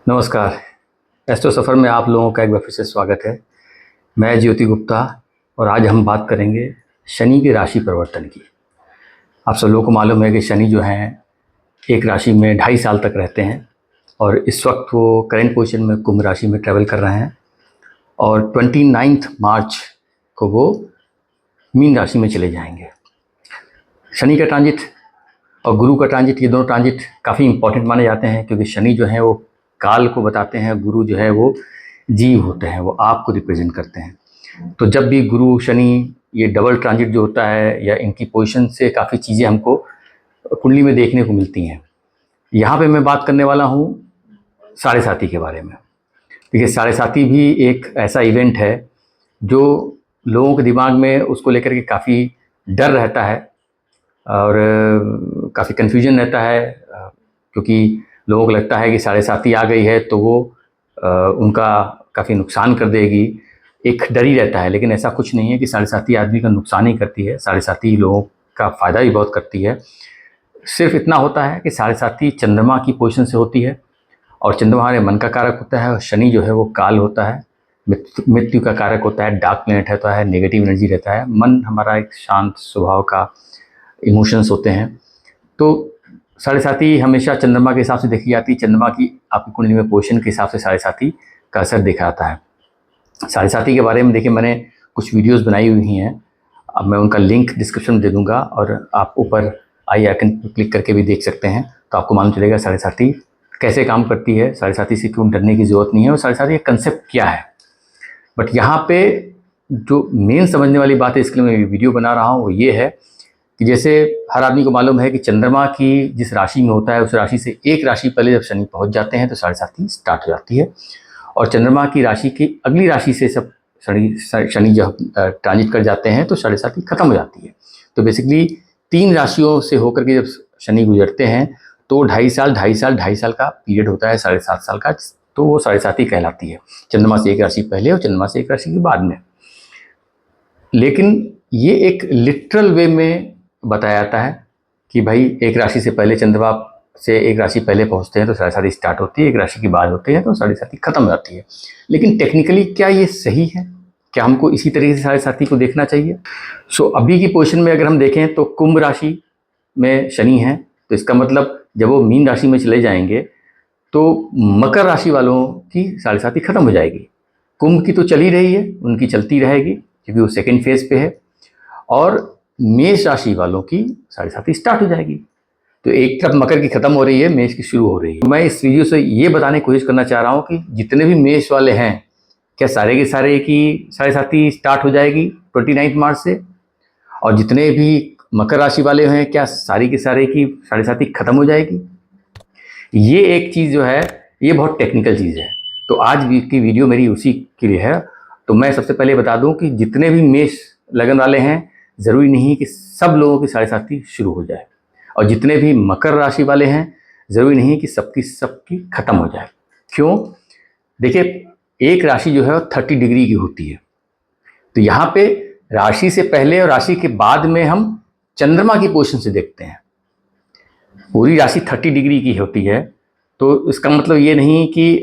नमस्कार। एस्ट्रो सफ़र में आप लोगों का एक बार फिर से स्वागत है। मैं ज्योति गुप्ता और आज हम बात करेंगे शनि की राशि परिवर्तन की। आप सब लोगों को मालूम है कि शनि जो हैं एक राशि में 2.5 साल तक रहते हैं और इस वक्त वो करेंट पोजीशन में कुंभ राशि में ट्रैवल कर रहे हैं और 29 मार्च को वो मीन राशि में चले जाएंगे। शनि का ट्रांजिट और गुरु का ट्रांजिट, ये दोनों ट्रांजिट काफ़ी इंपॉर्टेंट माने जाते हैं क्योंकि शनि जो है वो काल को बताते हैं, गुरु जो है वो जीव होते हैं, वो आप को रिप्रेजेंट करते हैं। तो जब भी गुरु शनि ये डबल ट्रांजिट जो होता है या इनकी पोजीशन से काफ़ी चीज़ें हमको कुंडली में देखने को मिलती हैं। यहाँ पे मैं बात करने वाला हूँ साढ़े साती के बारे में। देखिए, साढ़े साती भी एक ऐसा इवेंट है जो लोगों के दिमाग में उसको लेकर के काफ़ी डर रहता है और काफ़ी कन्फ्यूजन रहता है क्योंकि लोगों को लगता है कि साढ़े साती आ गई है तो वो उनका काफ़ी नुकसान कर देगी। एक डर ही रहता है, लेकिन ऐसा कुछ नहीं है कि साढ़े साती आदमी का नुकसान ही करती है। साढ़े साती लोगों का फ़ायदा भी बहुत करती है। सिर्फ इतना होता है कि साढ़े साती चंद्रमा की पोजीशन से होती है और चंद्रमा हमारे मन का कारक होता है और शनि जो है वो काल होता है, मृत्यु का कारक होता है, डार्क प्लैनेट होता है, नेगेटिव एनर्जी रहता है। मन हमारा एक शांत स्वभाव का इमोशंस होते हैं। तो साढ़े साती हमेशा चंद्रमा के हिसाब से देखी जाती है। चंद्रमा की आपकी कुंडली में पोजीशन के हिसाब से साढ़े साती का असर देखा जाता है। साढ़े साती के बारे में देखिए, मैंने कुछ वीडियोस बनाई हुई हैं, अब मैं उनका लिंक डिस्क्रिप्शन में दे दूंगा और आप ऊपर आई आइकन पर क्लिक करके भी देख सकते हैं, तो आपको मालूम चलेगा साढ़े साती कैसे काम करती है, साढ़े साती से क्यों डरने की ज़रूरत नहीं है और साढ़े साती का कंसेप्ट क्या है। बट यहाँ पे जो मेन समझने वाली बात है, इसके लिए मैं वीडियो बना रहा हूँ, वो ये है कि जैसे हर आदमी को मालूम है कि चंद्रमा की जिस राशि में होता है उस राशि से एक राशि पहले जब शनि पहुंच जाते हैं तो साढ़े साती स्टार्ट हो जाती है और चंद्रमा की राशि की अगली राशि से सब शनि जब ट्रांजिट कर जाते हैं तो साढ़े साती खत्म हो जाती है। तो बेसिकली 3 राशियों से होकर के जब शनि गुजरते हैं तो 2.5 साल का पीरियड होता है, 7.5 साल का, तो वो साढ़े साती कहलाती है। चंद्रमा से एक राशि पहले और चंद्रमा से एक राशि के बाद में। लेकिन ये एक लिटरल वे में बताया जाता है कि भाई एक राशि से पहले चंद्रमा से एक राशि पहले पहुंचते हैं तो साढ़े साती स्टार्ट होती है, एक राशि के बाद होते हैं तो साढ़े साती खत्म हो जाती है। लेकिन टेक्निकली क्या ये सही है? क्या हमको इसी तरीके से साढ़े साती को देखना चाहिए? अभी की पोजीशन में अगर हम देखें तो कुंभ राशि में शनि है, तो इसका मतलब जब वो मीन राशि में चले जाएंगे तो मकर राशि वालों की साढ़े साती खत्म हो जाएगी। कुंभ की तो चल ही रही है, उनकी चलती रहेगी क्योंकि वो सेकेंड फेज पे है, और मेष राशि वालों की साढ़े साती स्टार्ट हो जाएगी। तो एक तरफ मकर की खत्म हो रही है, मेष की शुरू हो रही है। मैं इस वीडियो से ये बताने की कोशिश करना चाह रहा हूँ कि जितने भी मेष वाले हैं, क्या सारे के सारे की साढ़े साती स्टार्ट हो जाएगी 29 मार्च से, और जितने भी मकर राशि वाले हैं क्या सारी के सारे की साढ़े साती खत्म हो जाएगी? ये एक चीज़ जो है ये बहुत टेक्निकल चीज़ है। तो आज की वीडियो मेरी उसी के लिए है। तो मैं सबसे पहले बता दूं कि जितने भी मेष लगन वाले हैं, ज़रूरी नहीं कि सब लोगों की साढ़े साती शुरू हो जाए, और जितने भी मकर राशि वाले हैं ज़रूरी नहीं कि सबकी खत्म हो जाए। क्यों? देखिए, एक राशि जो है वो 30 डिग्री की होती है। तो यहाँ पे राशि से पहले और राशि के बाद में हम चंद्रमा की पोजीशन से देखते हैं। पूरी राशि 30 डिग्री की होती है, तो इसका मतलब ये नहीं कि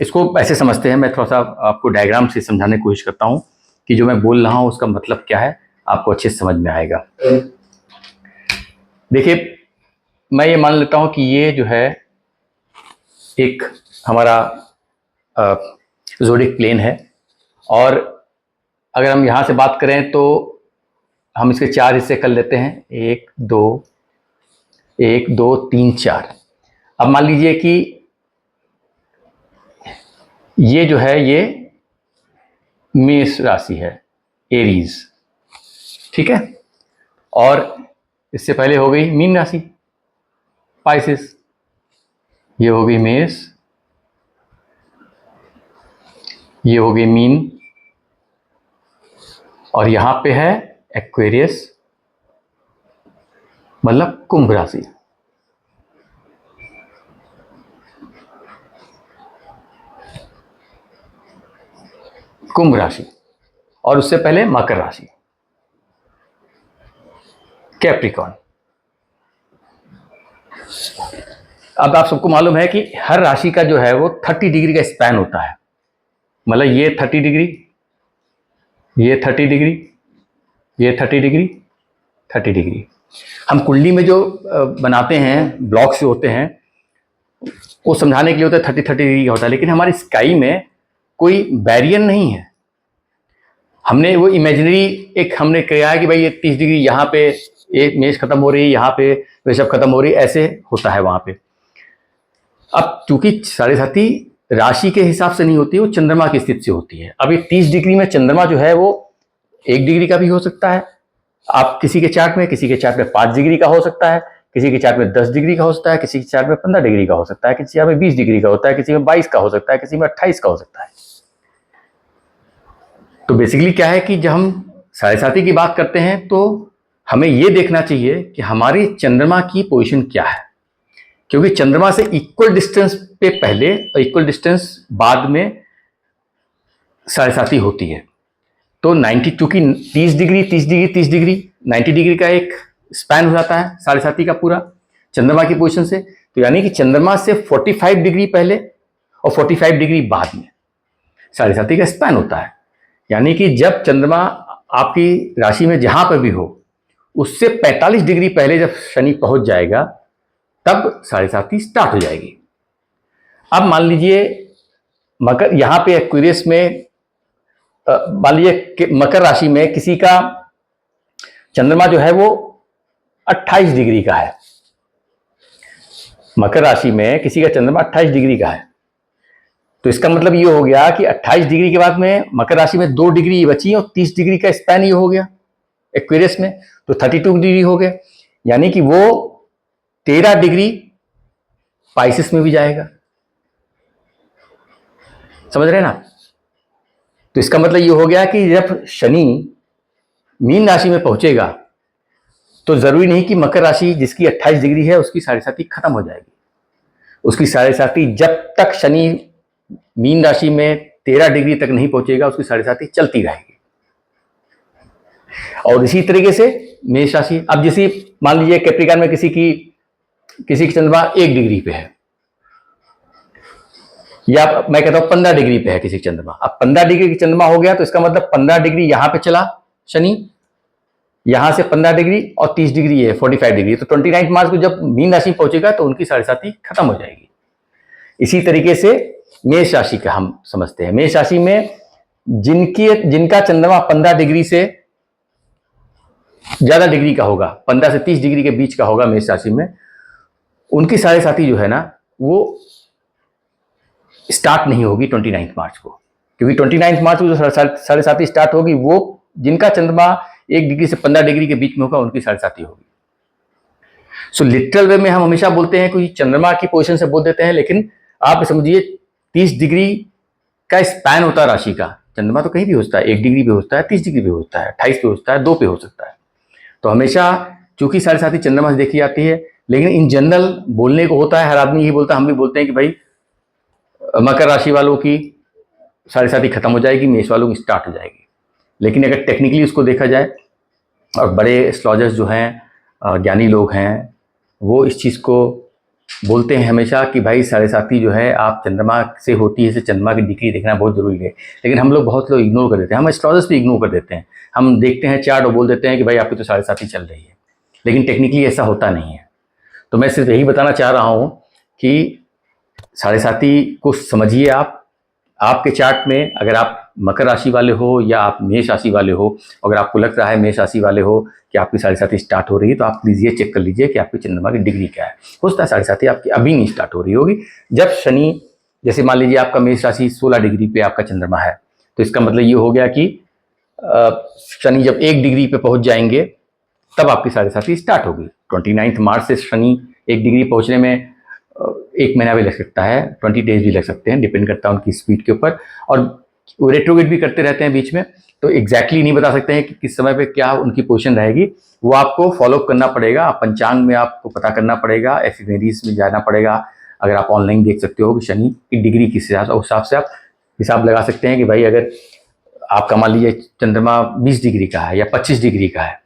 इसको ऐसे समझते हैं। मैं थोड़ा सा आपको डायग्राम से समझाने की कोशिश करता हूँ कि जो मैं बोल रहा हूँ उसका मतलब क्या है, आपको अच्छे से समझ में आएगा। देखिए, मैं ये मान लेता हूँ कि ये जो है एक हमारा ज़ोडिक प्लेन है, और अगर हम यहाँ से बात करें तो हम इसके 4 हिस्से कर लेते हैं, 1 2 3 4। अब मान लीजिए कि ये जो है ये मेष राशि है, एरीज, ठीक है, और इससे पहले हो गई मीन राशि, पाइसेस। ये हो गई मेष, ये हो गई मीन, और यहां पे है एक्वेरियस, मतलब कुंभ राशि। कुंभ राशि, और उससे पहले मकर राशि, कैप्रिकॉर्न। अब आप सबको मालूम है कि हर राशि का जो है वो 30 डिग्री का स्पैन होता है। मतलब ये 30 डिग्री, ये 30 डिग्री, ये 30 डिग्री, 30 डिग्री। हम कुंडली में जो बनाते हैं ब्लॉक्स जो होते हैं वो समझाने के लिए होता है 30 डिग्री का होता है, लेकिन हमारी स्काई में कोई बैरियर नहीं है। हमने वो इमेजिनरी एक हमने किया है कि भाई ये 30 डिग्री यहाँ पे एक मेष खत्म हो रही है, यहाँ पे वृषभ खत्म हो रही है, ऐसे होता है वहां पे। अब चूंकि साढ़े साथी राशि के हिसाब से नहीं होती, वो चंद्रमा की स्थिति से होती है। अब ये 30 डिग्री में चंद्रमा जो है वो 1 डिग्री का भी हो सकता है, आप किसी के चार्ट में, किसी के चार्ट में 5 डिग्री का हो सकता है, किसी के चार्ट में 10 डिग्री का हो सकता है, किसी के चार्ट में 15 डिग्री का हो सकता है, किसी चार्ट में 20 डिग्री का होता है, किसी में 22 का हो सकता है, किसी में 28 का हो सकता है। तो बेसिकली क्या है कि जब हम साढ़े साथी की बात करते हैं तो हमें यह देखना चाहिए कि हमारी चंद्रमा की पोजीशन क्या है, क्योंकि चंद्रमा से इक्वल डिस्टेंस पे पहले और इक्वल डिस्टेंस बाद में साढ़े साथी होती है। तो 90, चूंकि 30 डिग्री 30 डिग्री 30 डिग्री 90 डिग्री का एक स्पैन हो जाता है साढ़े साथी का पूरा चंद्रमा की पोजीशन से। तो यानी कि चंद्रमा से 45 डिग्री पहले और 45 डिग्री बाद में साढ़े साथी का स्पैन होता है। यानी कि जब चंद्रमा आपकी राशि में जहां पर भी हो उससे 45 डिग्री पहले जब शनि पहुंच जाएगा तब साढ़े साथी स्टार्ट हो जाएगी। अब मान लीजिए मकर, यहां पे एक्वेरियस में मान लीजिए मकर राशि में किसी का चंद्रमा जो है वो 28 डिग्री का है, मकर राशि में किसी का चंद्रमा 28 डिग्री का है। तो इसका मतलब ये हो गया कि 28 डिग्री के बाद में मकर राशि में 2 डिग्री बची और 30 डिग्री का स्पैन ये हो गया एक्वेरियस में, तो 32 डिग्री हो गया। यानी कि वो 13 डिग्री पाइसेस में भी जाएगा, समझ रहे ना। तो इसका मतलब ये हो गया कि जब शनि मीन राशि में पहुंचेगा तो जरूरी नहीं कि मकर राशि जिसकी 28 डिग्री है उसकी साढ़े साथी खत्म हो जाएगी। उसकी साढ़े साथी जब तक शनि मीन राशि में 13 डिग्री तक नहीं पहुंचेगा उसकी साढ़े साथी चलती रहेगी। और इसी तरीके से मेष राशि, अब जैसे मान लीजिए कैप्रिकॉर्न में किसी की चंद्रमा 1 डिग्री पे है, या मैं कहता हूं 15 डिग्री पे है किसी चंद्रमा। अब 15 डिग्री की चंद्रमा हो गया तो इसका मतलब 15 डिग्री यहां पे चला शनि, यहां से 15 डिग्री और 30 डिग्री है 45 डिग्री। तो 29 मार्च को जब मीन राशि पहुंचेगा तो उनकी साढ़े साथी खत्म हो जाएगी। इसी तरीके से मेष राशि का हम समझते हैं। मेष राशि में जिनका चंद्रमा 15 डिग्री से ज्यादा डिग्री का होगा, 15 से 30 डिग्री के बीच का होगा मेष राशि में, उनकी साढ़े साथी जो है ना वो स्टार्ट नहीं होगी 29 मार्च को, क्योंकि 29 मार्च को जो साढ़े साथी स्टार्ट होगी वो जिनका चंद्रमा 1 डिग्री से 15 डिग्री के बीच में होगा उनकी साढ़े साथी होगी। सो लिटरल वे में हम हमेशा बोलते हैं कि चंद्रमा की पोजीशन से बोल देते हैं, लेकिन आप समझिए 30 डिग्री का स्पैन होता है राशि का। चंद्रमा तो कहीं भी होता है, 1 डिग्री पे होता है, 30 डिग्री पे होता है, 28 पे होता है, 2 पे हो सकता है। तो हमेशा चूंकि साढ़े साथी चंद्रमा से देखी जाती है, लेकिन इन जनरल बोलने को होता है, हर आदमी यही बोलता है, हम भी बोलते हैं कि भाई मकर राशि वालों की साढ़े साथी खत्म हो जाएगी, मेष वालों की स्टार्ट हो जाएगी। लेकिन अगर टेक्निकली उसको देखा जाए और बड़े एस्ट्रोलॉजर्स जो हैं, ज्ञानी लोग हैं, वो इस चीज़ को बोलते हैं हमेशा कि भाई साढ़े साथी जो है आप चंद्रमा से होती है, चंद्रमा की डिग्री देखना बहुत जरूरी है। लेकिन हम लोग बहुत लोग इग्नोर कर देते हैं, हम एस्ट्रोलॉजर्स भी इग्नोर कर देते हैं। हम देखते हैं चार्ट और बोल देते हैं कि भाई आपकी तो साढ़े साथी चल रही है, लेकिन टेक्निकली ऐसा होता नहीं है। तो मैं सिर्फ यही बताना चाह रहा हूँ कि साढ़े साथी को समझिए आप। आपके चार्ट में अगर आप मकर राशि वाले हो या आप मेष राशि वाले हो, अगर आपको लग रहा है मेष राशि वाले हो कि आपकी साढ़े साथी स्टार्ट हो रही है, तो आप प्लीज ये चेक कर लीजिए कि आपकी चंद्रमा की डिग्री क्या है। हो सकता है साढ़े साथी आपकी अभी नहीं स्टार्ट हो रही होगी। जब शनि, जैसे मान लीजिए आपका मेष राशि 16 डिग्री पे आपका चंद्रमा है, तो इसका मतलब ये हो गया कि शनि जब 1 डिग्री पे पहुंच जाएंगे तब आपकी साढ़े साथी स्टार्ट होगी। 29 मार्च से शनि 1 डिग्री पहुंचने में 1 महीना भी लग सकता है, 20 डेज भी लग सकते हैं, डिपेंड करता है उनकी स्पीड के ऊपर। और वो रेट्रोगेट भी करते रहते हैं बीच में, तो एग्जैक्टली नहीं बता सकते हैं कि किस समय पे क्या उनकी पोजीशन रहेगी। वो आपको फॉलो करना पड़ेगा, आप पंचांग में आपको पता करना पड़ेगा, एफिमेरीज में जाना पड़ेगा। अगर आप ऑनलाइन देख सकते हो कि शनि की डिग्री किस हिसाब से, उस हिसाब से आप हिसाब लगा सकते हैं कि भाई अगर आपका मान लीजिए चंद्रमा 20 डिग्री का है या 25 डिग्री का है,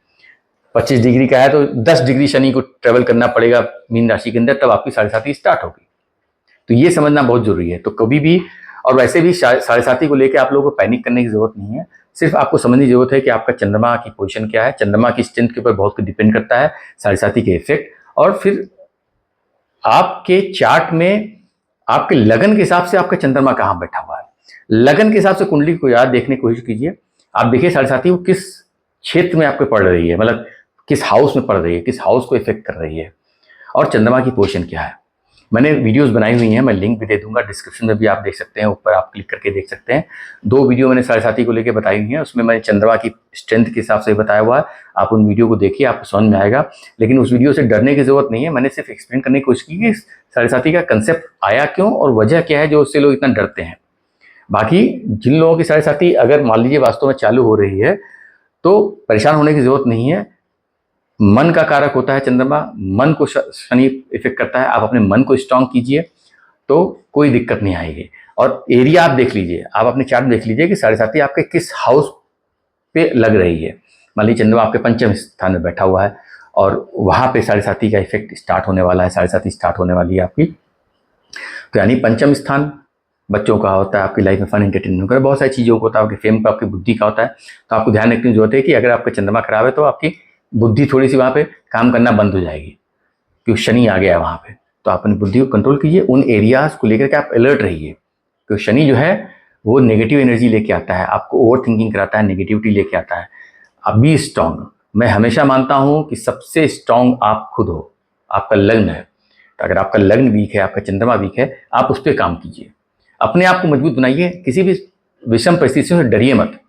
25 डिग्री का है तो 10 डिग्री शनि को ट्रेवल करना पड़ेगा मीन राशि के अंदर, तब आपकी 7.5 स्टार्ट होगी। तो ये समझना बहुत जरूरी है। तो कभी भी, और वैसे भी 7.5 को लेकर आप लोगों को पैनिक करने की जरूरत नहीं है। सिर्फ आपको समझने की जरूरत है कि आपका चंद्रमा की पोजीशन क्या है। चंद्रमा की स्ट्रेंथ के ऊपर बहुत डिपेंड करता है 7.5 के इफेक्ट, और फिर आपके चार्ट में आपके लगन के हिसाब से आपका चंद्रमा कहाँ बैठा हुआ है। लगन के हिसाब से कुंडली को याद देखने की कोशिश कीजिए। आप देखिए 7.5 वो किस क्षेत्र में आपके पड़ रही है, मतलब किस हाउस में पड़ रही है, किस हाउस को इफेक्ट कर रही है, और चंद्रमा की पोजीशन क्या है। मैंने वीडियोस बनाई हुई हैं, मैं लिंक भी दे दूंगा डिस्क्रिप्शन में भी, आप देख सकते हैं, ऊपर आप क्लिक करके देख सकते हैं। 2 वीडियो मैंने 7.5 को लेकर बताई हुई हैं, उसमें मैंने चंद्रमा की स्ट्रेंथ के हिसाब से बताया हुआ है। आप उन वीडियो को देखिए, आपको समझ में आएगा। लेकिन उस वीडियो से डरने की जरूरत नहीं है। मैंने सिर्फ एक्सप्लेन करने की कोशिश की कि 7.5 का कंसेप्ट आया क्यों और वजह क्या है जो उससे लोग इतना डरते हैं। बाकी जिन लोगों की 7.5 अगर मान लीजिए वास्तव में चालू हो रही है तो परेशान होने की जरूरत नहीं है। मन का कारक होता है चंद्रमा, मन को शनि इफेक्ट करता है। आप अपने मन को स्ट्रांग कीजिए तो कोई दिक्कत नहीं आएगी। और एरिया आप देख लीजिए, आप अपने चार्ट देख लीजिए कि 7.5 आपके किस हाउस पे लग रही है। मान लीजिए चंद्रमा आपके पंचम स्थान में बैठा हुआ है और वहां पे 7.5 का इफेक्ट स्टार्ट होने वाला है, 7.5 स्टार्ट होने वाली है आपकी। तो यानी पंचम स्थान बच्चों का होता है, आपकी लाइफ में फन एंटरटेनमेंट का बहुत सारी चीज़ों का होता है, आपकी फेम का, आपकी बुद्धि का होता है। तो आपको ध्यान रखने की जरूरत है कि अगर आपका चंद्रमा खराब है तो आपकी बुद्धि थोड़ी सी वहाँ पे काम करना बंद हो जाएगी, क्योंकि शनि आ गया है वहाँ पे। तो आप अपनी बुद्धि को कंट्रोल कीजिए, उन एरियाज को लेकर के आप अलर्ट रहिए, क्योंकि शनि जो है वो नेगेटिव एनर्जी लेके आता है, आपको ओवर थिंकिंग कराता है, नेगेटिविटी लेके आता है। आप बी स्ट्रांग। मैं हमेशा मानता हूँ कि सबसे स्ट्रांग आप खुद हो, आपका लग्न है। तो अगर आपका लग्न वीक है, आपका चंद्रमा वीक है, आप उस पर काम कीजिए, अपने आप को मजबूत बनाइए। किसी भी विषम परिस्थितियों से डरिए मत।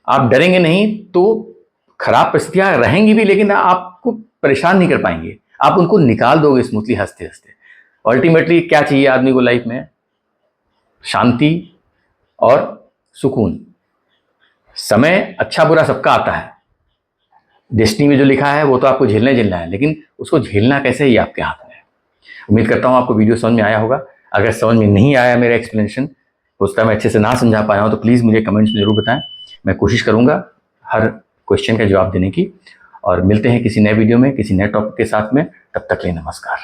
आप डरेंगे नहीं तो खराब परिस्थितियां रहेंगी भी, लेकिन आपको परेशान नहीं कर पाएंगे, आप उनको निकाल दोगे स्मूथली, हंसते हंसते। अल्टीमेटली क्या चाहिए आदमी को लाइफ में? शांति और सुकून। समय अच्छा बुरा सबका आता है, डेस्टिनी में जो लिखा है वो तो आपको झेलना है, लेकिन उसको झेलना कैसे ही आपके हाथ में है। उम्मीद करता हूँ आपको वीडियो समझ में आया होगा। अगर समझ में नहीं आया मेरा एक्सप्लेनेशन, हो सकता है मैं अच्छे से ना समझा पाया हूँ, तो प्लीज़ मुझे कमेंट्स में जरूर बताएं। मैं कोशिश करूँगा हर क्वेश्चन का जवाब देने की। और मिलते हैं किसी नए वीडियो में किसी नए टॉपिक के साथ में। तब तक के लिए नमस्कार।